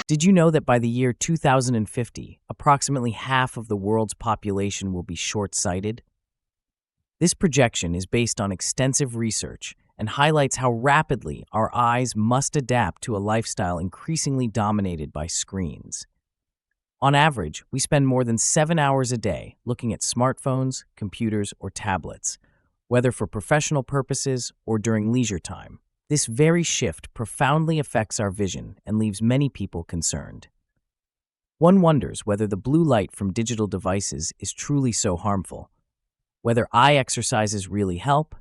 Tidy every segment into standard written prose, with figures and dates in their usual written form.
Did you know that by the year 2050, approximately half of the world's population will be short-sighted? This projection is based on extensive research and highlights how rapidly our eyes must adapt to a lifestyle increasingly dominated by screens. On average, we spend more than 7 hours a day looking at smartphones, computers, or tablets, whether for professional purposes or during leisure time. This very shift profoundly affects our vision and leaves many people concerned. One wonders whether the blue light from digital devices is truly so harmful, whether eye exercises really help,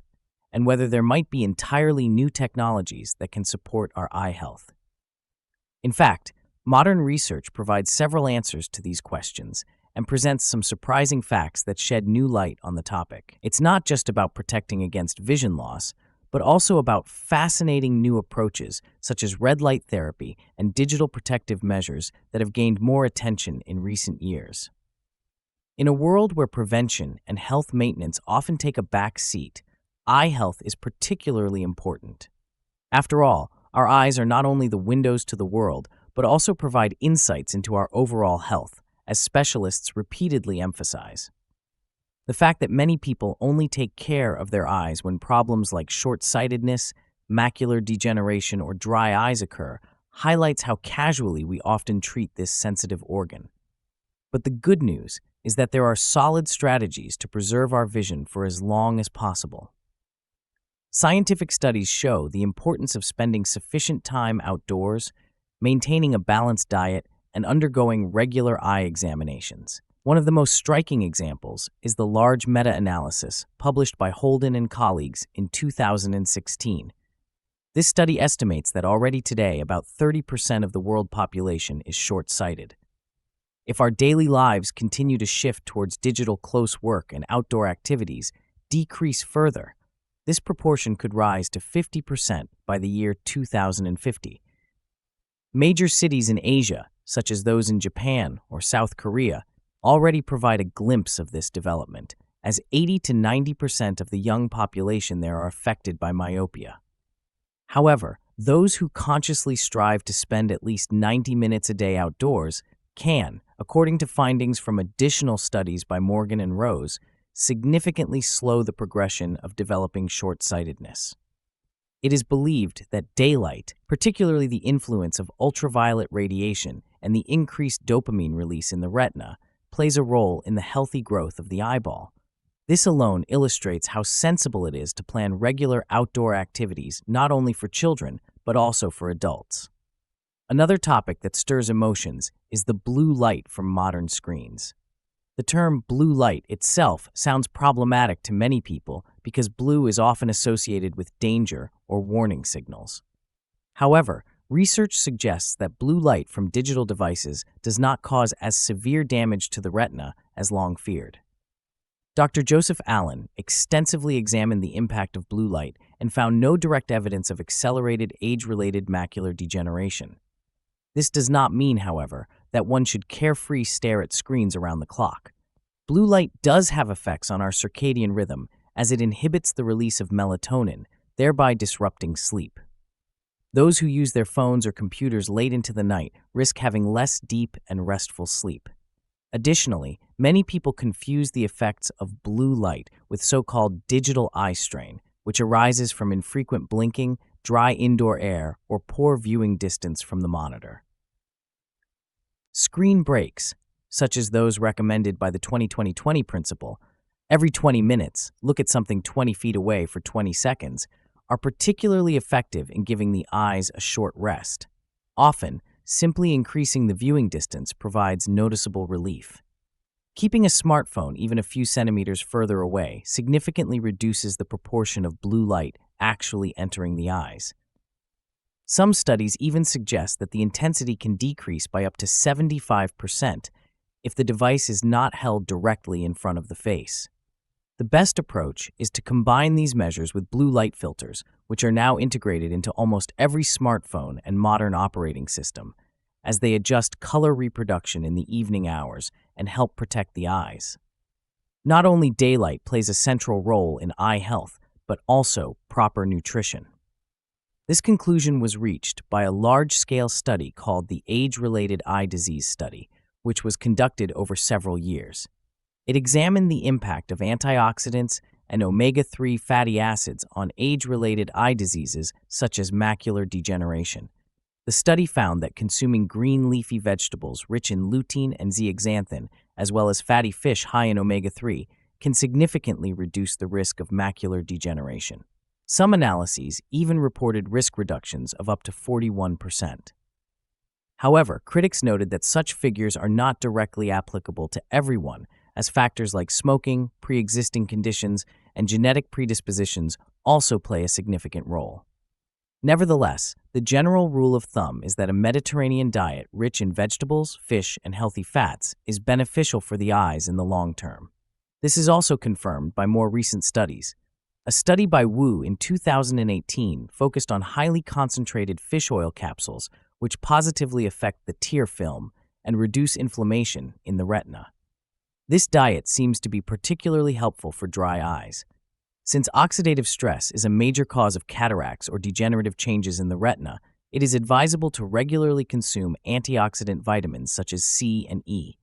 and whether there might be entirely new technologies that can support our eye health. In fact, modern research provides several answers to these questions and presents some surprising facts that shed new light on the topic. It's not just about protecting against vision loss, but also about fascinating new approaches such as red light therapy and digital protective measures that have gained more attention in recent years. In a world where prevention and health maintenance often take a back seat, eye health is particularly important. After all, our eyes are not only the windows to the world, but also provide insights into our overall health, as specialists repeatedly emphasize. The fact that many people only take care of their eyes when problems like short-sightedness, macular degeneration, or dry eyes occur highlights how casually we often treat this sensitive organ. But the good news is that there are solid strategies to preserve our vision for as long as possible. Scientific studies show the importance of spending sufficient time outdoors, maintaining a balanced diet, and undergoing regular eye examinations. One of the most striking examples is the large meta-analysis published by Holden and colleagues in 2016. This study estimates that already today about 30% of the world population is short-sighted. If our daily lives continue to shift towards digital close work and outdoor activities decrease further, this proportion could rise to 50% by the year 2050. Major cities in Asia, such as those in Japan or South Korea, already provide a glimpse of this development, as 80 to 90% of the young population there are affected by myopia. However, those who consciously strive to spend at least 90 minutes a day outdoors can, according to findings from additional studies by Morgan and Rose, significantly slow the progression of developing short-sightedness. It is believed that daylight, particularly the influence of ultraviolet radiation and the increased dopamine release in the retina, plays a role in the healthy growth of the eyeball. This alone illustrates how sensible it is to plan regular outdoor activities not only for children, but also for adults. Another topic that stirs emotions is the blue light from modern screens. The term blue light itself sounds problematic to many people because blue is often associated with danger or warning signals. However, research suggests that blue light from digital devices does not cause as severe damage to the retina as long feared. Dr. Joseph Allen extensively examined the impact of blue light and found no direct evidence of accelerated age-related macular degeneration. This does not mean, however, that one should carefree stare at screens around the clock. Blue light does have effects on our circadian rhythm as it inhibits the release of melatonin, thereby disrupting sleep. Those who use their phones or computers late into the night risk having less deep and restful sleep. Additionally, many people confuse the effects of blue light with so-called digital eye strain, which arises from infrequent blinking, dry indoor air, or poor viewing distance from the monitor. Screen breaks, such as those recommended by the 20-20-20 principle, every 20 minutes, look at something 20 feet away for 20 seconds, are particularly effective in giving the eyes a short rest. Often, simply increasing the viewing distance provides noticeable relief. Keeping a smartphone even a few centimeters further away significantly reduces the proportion of blue light actually entering the eyes. Some studies even suggest that the intensity can decrease by up to 75% if the device is not held directly in front of the face. The best approach is to combine these measures with blue light filters, which are now integrated into almost every smartphone and modern operating system, as they adjust color reproduction in the evening hours and help protect the eyes. Not only daylight plays a central role in eye health, but also proper nutrition. This conclusion was reached by a large-scale study called the Age-Related Eye Disease Study, which was conducted over several years. It examined the impact of antioxidants and omega-3 fatty acids on age-related eye diseases such as macular degeneration. The study found that consuming green leafy vegetables rich in lutein and zeaxanthin, as well as fatty fish high in omega-3, can significantly reduce the risk of macular degeneration. Some analyses even reported risk reductions of up to 41%. However, critics noted that such figures are not directly applicable to everyone, as factors like smoking, pre-existing conditions, and genetic predispositions also play a significant role. Nevertheless, the general rule of thumb is that a Mediterranean diet rich in vegetables, fish, and healthy fats is beneficial for the eyes in the long term. This is also confirmed by more recent studies. A study by Wu in 2018 focused on highly concentrated fish oil capsules, which positively affect the tear film and reduce inflammation in the retina. This diet seems to be particularly helpful for dry eyes. Since oxidative stress is a major cause of cataracts or degenerative changes in the retina, it is advisable to regularly consume antioxidant vitamins such as C and E.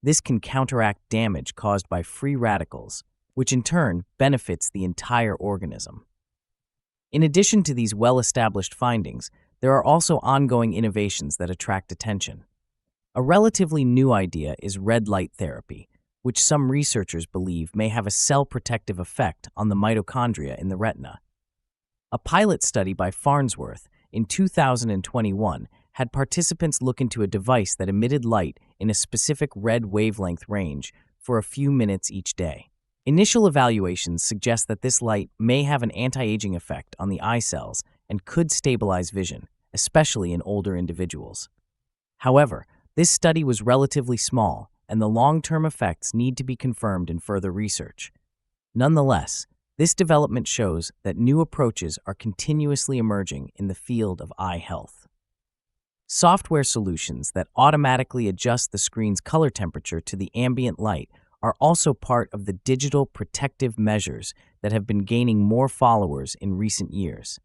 This can counteract damage caused by free radicals, which in turn benefits the entire organism. In addition to these well-established findings, there are also ongoing innovations that attract attention. A relatively new idea is red light therapy, which some researchers believe may have a cell-protective effect on the mitochondria in the retina. A pilot study by Farnsworth in 2021 had participants look into a device that emitted light in a specific red wavelength range for a few minutes each day. Initial evaluations suggest that this light may have an anti-aging effect on the eye cells and could stabilize vision, especially in older individuals. However, this study was relatively small, and the long-term effects need to be confirmed in further research. Nonetheless, this development shows that new approaches are continuously emerging in the field of eye health. Software solutions that automatically adjust the screen's color temperature to the ambient light are also part of the digital protective measures that have been gaining more followers in recent years.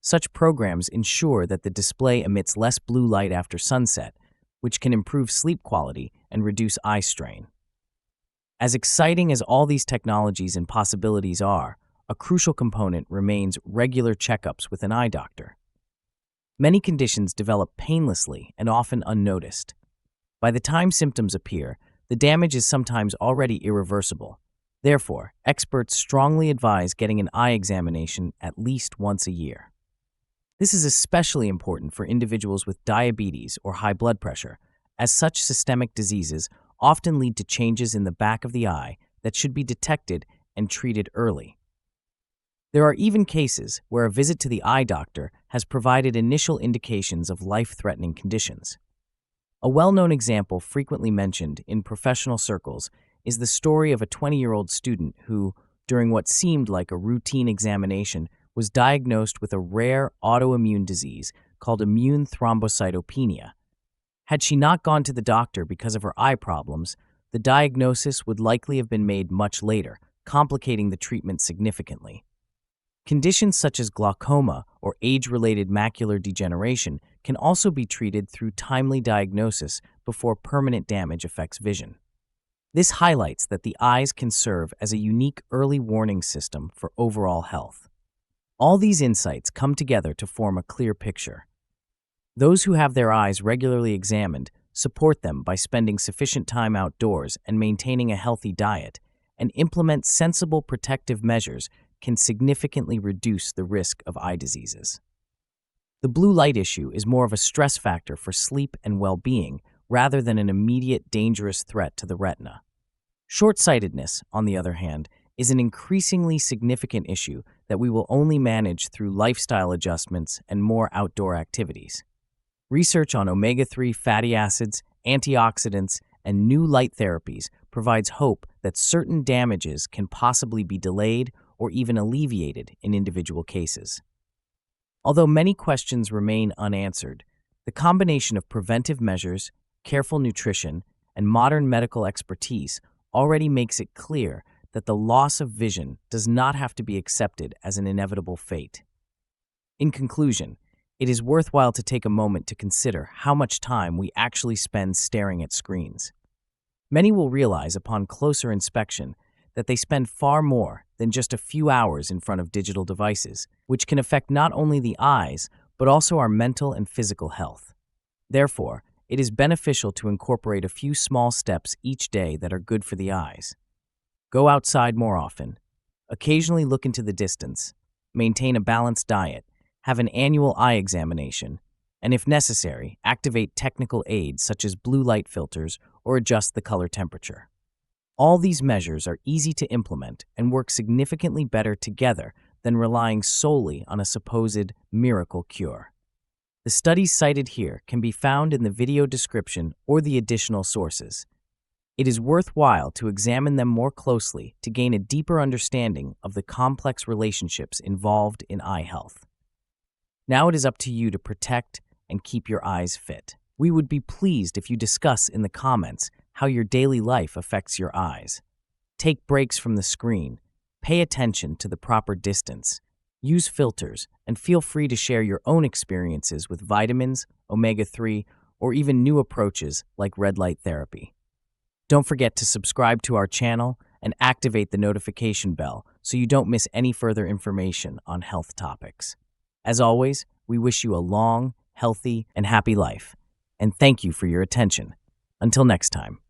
Such programs ensure that the display emits less blue light after sunset, which can improve sleep quality and reduce eye strain. As exciting as all these technologies and possibilities are, a crucial component remains regular checkups with an eye doctor. Many conditions develop painlessly and often unnoticed. By the time symptoms appear, the damage is sometimes already irreversible. Therefore, experts strongly advise getting an eye examination at least once a year. This is especially important for individuals with diabetes or high blood pressure, as such systemic diseases often lead to changes in the back of the eye that should be detected and treated early. There are even cases where a visit to the eye doctor has provided initial indications of life-threatening conditions. A well-known example frequently mentioned in professional circles is the story of a 20-year-old student who, during what seemed like a routine examination, was diagnosed with a rare autoimmune disease called immune thrombocytopenia. Had she not gone to the doctor because of her eye problems, the diagnosis would likely have been made much later, complicating the treatment significantly. Conditions such as glaucoma or age-related macular degeneration can also be treated through timely diagnosis before permanent damage affects vision. This highlights that the eyes can serve as a unique early warning system for overall health. All these insights come together to form a clear picture. Those who have their eyes regularly examined support them by spending sufficient time outdoors and maintaining a healthy diet, and implement sensible protective measures can significantly reduce the risk of eye diseases. The blue light issue is more of a stress factor for sleep and well-being rather than an immediate dangerous threat to the retina. Short-sightedness, on the other hand, is an increasingly significant issue that we will only manage through lifestyle adjustments and more outdoor activities. Research on omega-3 fatty acids, antioxidants, and new light therapies provides hope that certain damages can possibly be delayed or even alleviated in individual cases. Although many questions remain unanswered, the combination of preventive measures, careful nutrition, and modern medical expertise already makes it clear that the loss of vision does not have to be accepted as an inevitable fate. In conclusion, it is worthwhile to take a moment to consider how much time we actually spend staring at screens. Many will realize upon closer inspection that they spend far more than just a few hours in front of digital devices, which can affect not only the eyes, but also our mental and physical health. Therefore, it is beneficial to incorporate a few small steps each day that are good for the eyes. Go outside more often. Occasionally look into the distance. Maintain a balanced diet. Have an annual eye examination. And if necessary, activate technical aids such as blue light filters or adjust the color temperature. All these measures are easy to implement and work significantly better together than relying solely on a supposed miracle cure. The studies cited here can be found in the video description or the additional sources. It is worthwhile to examine them more closely to gain a deeper understanding of the complex relationships involved in eye health. Now it is up to you to protect and keep your eyes fit. We would be pleased if you discuss in the comments how your daily life affects your eyes. Take breaks from the screen, pay attention to the proper distance, use filters, and feel free to share your own experiences with vitamins, omega-3, or even new approaches like red light therapy. Don't forget to subscribe to our channel and activate the notification bell so you don't miss any further information on health topics. As always, we wish you a long, healthy, and happy life, and thank you for your attention. Until next time.